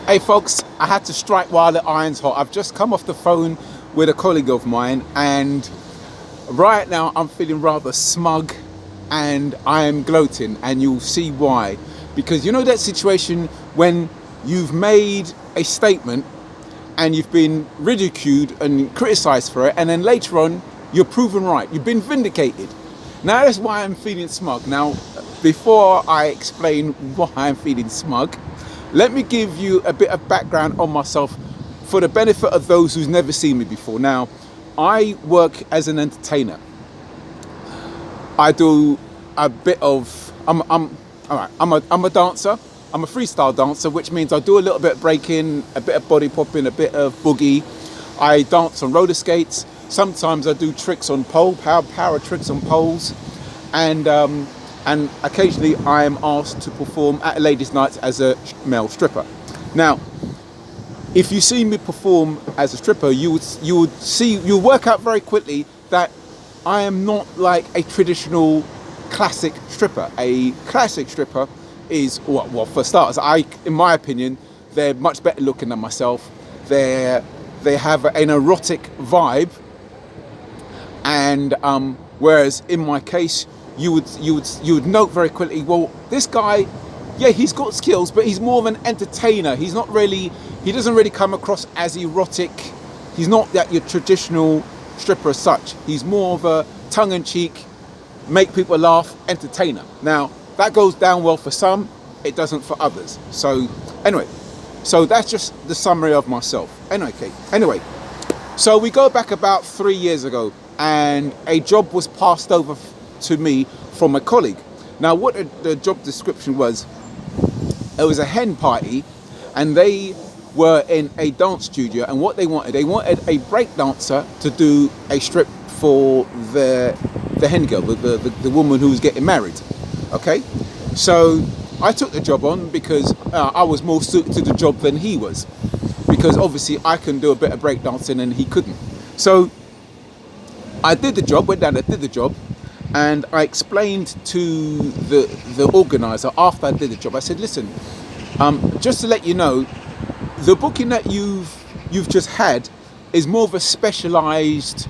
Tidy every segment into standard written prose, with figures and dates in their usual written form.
Hey folks, I had to strike while the iron's hot. I've just come off the phone with a colleague of mine, and right now I'm feeling rather smug and I am gloating, and you'll see why. Because you know that situation when you've made a statement and you've been ridiculed and criticized for it, and then later on you're proven right, you've been vindicated. Now that's why I'm feeling smug. Now, before I explain why I'm feeling smug, let me give you a bit of background on myself for the benefit of those who's never seen me before. Now, I work as an entertainer. I do a bit of all right. I'm a dancer. I'm a freestyle dancer, which means I do a little bit of breaking, a bit of body popping, a bit of boogie. I dance on roller skates. Sometimes I do tricks on power tricks on poles, and occasionally I am asked to perform at a ladies' night as a male stripper. Now, if you see me perform as a stripper, you'll work out very quickly that I am not like a traditional classic stripper. A classic stripper is, well, for starters, in my opinion, they're much better looking than myself. They have an erotic vibe, and whereas in my case, you would note very quickly, well, this guy, yeah, he's got skills, but he's more of an entertainer. He doesn't really come across as erotic. He's not that your traditional stripper as such. He's more of a tongue-in-cheek, make people laugh entertainer. Now, that goes down well for some, it doesn't for others. So anyway, so that's just the summary of myself. Anyway, so we go back about 3 years ago, and a job was passed over to me from a colleague. Now, what the job description was, it was a hen party, and they were in a dance studio, and what they wanted a break dancer to do a strip for the hen girl, the woman who was getting married. Okay, so I took the job on because I was more suited to the job than he was, because obviously I can do a bit of break dancing and he couldn't. So I did the job, went down there, did the job, and I explained to the organizer after I did the job. I said, listen, just to let you know, the booking that you've just had is more of a specialised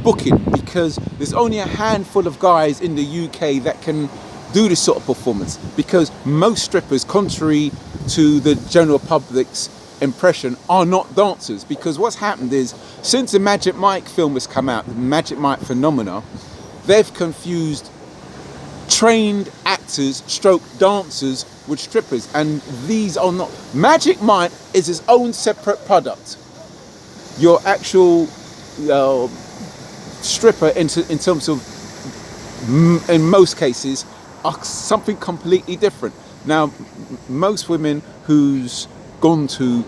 booking, because there's only a handful of guys in the UK that can do this sort of performance, because most strippers, contrary to the general public's impression, are not dancers. Because what's happened is, since the Magic Mike film has come out, the Magic Mike phenomena, they've confused trained actors stroke dancers with strippers, and these are not. Magic Mike is its own separate product. Your actual stripper in terms of, in most cases, are something completely different. Now, most women who's gone to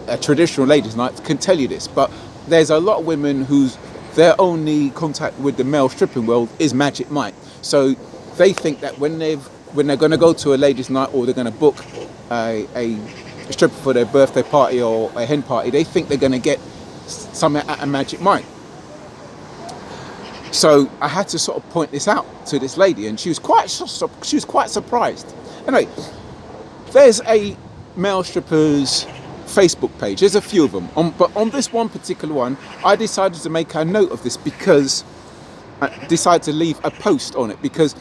a traditional ladies' night can tell you this, but there's a lot of women whose their only contact with the male stripping world is Magic Mike. So they think that when they're going to go to a ladies' night, or they're going to book a stripper for their birthday party or a hen party, they think they're going to get something at a Magic Mike. So I had to sort of point this out to this lady, and she was quite surprised. Anyway, there's a male stripper's Facebook page. There's a few of them, but on this one particular one, I decided to make a note of this, because I decided to leave a post on it, because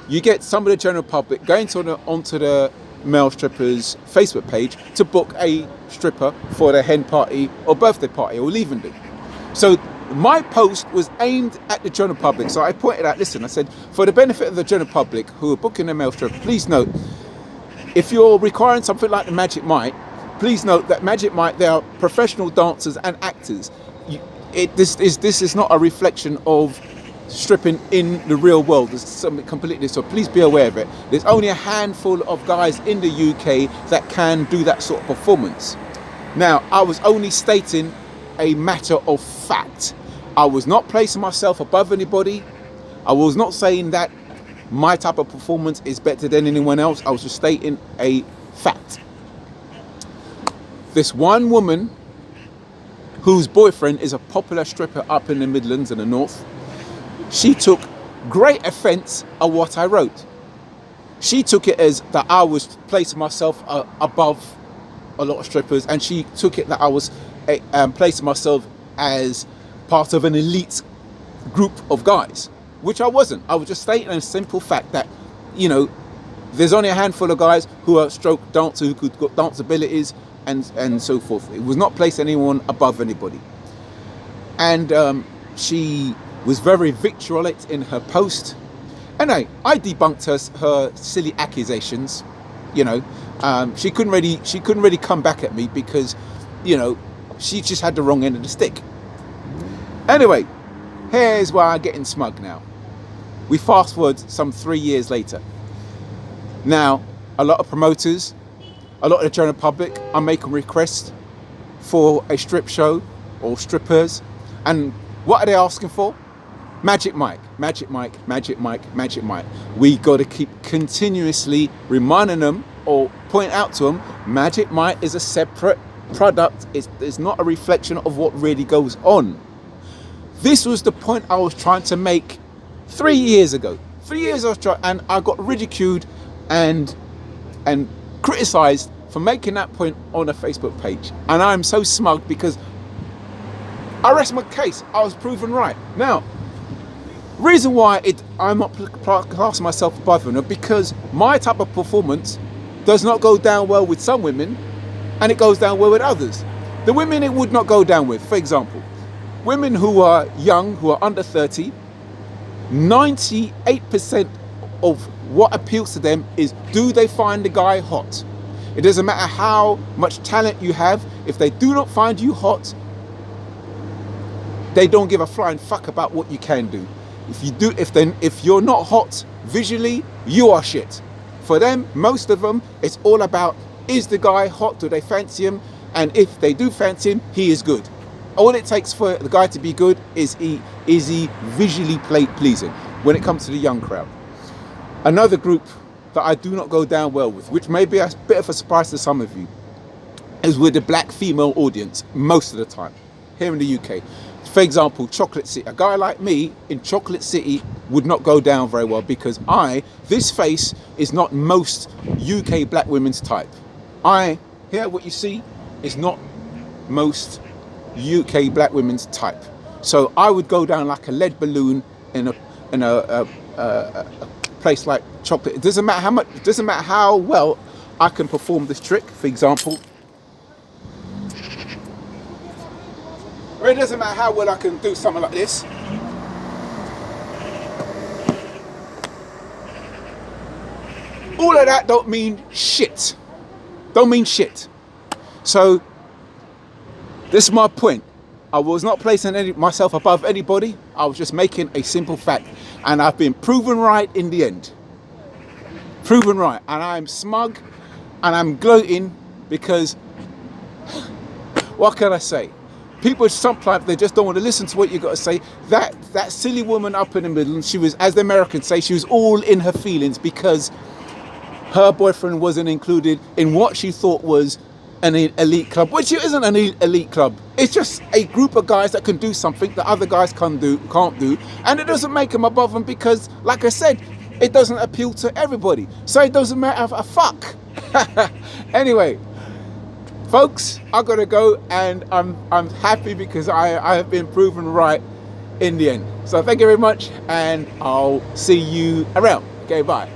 you get some of the general public going onto the male stripper's Facebook page to book a stripper for their hen party or birthday party or leaving do. So my post was aimed at the general public. So I pointed out, listen, I said, for the benefit of the general public who are booking a male stripper, please note, if you're requiring something like the Magic Mike, please note that Magic Mike, they are professional dancers and actors. This is not a reflection of stripping in the real world. It's something completely, so please be aware of it. There's only a handful of guys in the UK that can do that sort of performance. Now, I was only stating a matter of fact. I was not placing myself above anybody. I was not saying that my type of performance is better than anyone else. I was just stating a fact. This one woman, whose boyfriend is a popular stripper up in the Midlands and the North, she took great offence at what I wrote. She took it as that I was placing myself above a lot of strippers, and she took it that I was placing myself as part of an elite group of guys, which I wasn't. I was just stating a simple fact that, you know, there's only a handful of guys who are stroke dancers, who could got dance abilities and so forth. It was not placing anyone above anybody. And she was very vitriolic in her post. Anyway, I debunked her silly accusations. You know, she couldn't really come back at me because, you know, she just had the wrong end of the stick. Anyway, here's why I'm getting smug now. We fast forward some 3 years later. Now, a lot of promoters, a lot of the general public are making requests for a strip show or strippers. And what are they asking for? Magic Mike, Magic Mike, Magic Mike, Magic Mike. We got to keep continuously reminding them or point out to them, Magic Mike is a separate product. It's not a reflection of what really goes on. This was the point I was trying to make 3 years ago. 3 years I was trying, and I got ridiculed and criticized for making that point on a Facebook page. And I'm so smug because I rest my case. I was proven right. Now, reason why I'm not classing myself above them, because my type of performance does not go down well with some women, and it goes down well with others. The women it would not go down with, for example, women who are young, who are under 30, 98% of what appeals to them is, do they find the guy hot? It doesn't matter how much talent you have. If they do not find you hot, they don't give a flying fuck about what you can do. If you're not hot visually, you are shit. For them, most of them, it's all about, is the guy hot? Do they fancy him? And if they do fancy him, he is good. All it takes for the guy to be good is he visually pleasing when it comes to the young crowd. Another group that I do not go down well with, which may be a bit of a surprise to some of you, is with the black female audience most of the time here in the UK. For example, Chocolate City. A guy like me in Chocolate City would not go down very well because this face is not most UK black women's type. Here what you see is not most UK black women's type. So I would go down like a lead balloon in a place like Chocolate. It doesn't matter how well I can perform this trick, for example. Or it doesn't matter how well I can do something like this. All of that don't mean shit. Don't mean shit. So this is my point. I was not placing myself above anybody. I was just making a simple fact. And I've been proven right in the end. Proven right. And I'm smug and I'm gloating because, what can I say? People sometimes, they just don't want to listen to what you got to say. That silly woman up in the middle, she was, as the Americans say, she was all in her feelings because her boyfriend wasn't included in what she thought was an elite club, which isn't an elite club. It's just a group of guys that can do something that other guys can't do, and it doesn't make them above them because, like I said, it doesn't appeal to everybody. So it doesn't matter a fuck. Anyway, folks, I gotta go, and I'm happy because I have been proven right in the end. So thank you very much, and I'll see you around. Okay, bye.